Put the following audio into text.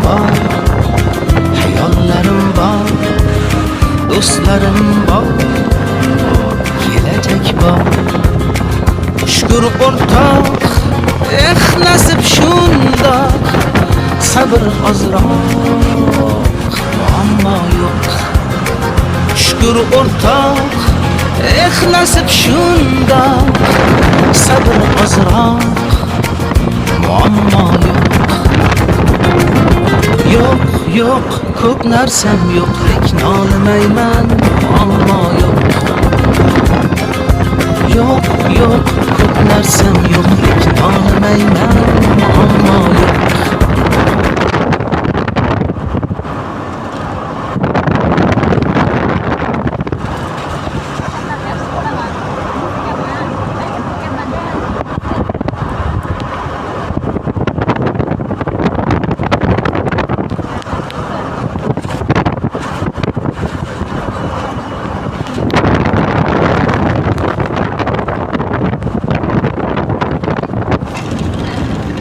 bor, hayollarim bor, do'stlarim bor, kelajak bor. Shukr o'rtoq, nasib shundoq, sabr ozroq, muammo yo'q. Shukr o'rtoq, nasib shundoq, sabr ozroq, muammo yo'q. Yo'q, yo'q, ko'p narsam yo'q, lekin olmayman, muammo yo'q. Yo'q, yo'q, ko'p narsam yo'q, lekin olmayman, muammo yo'q.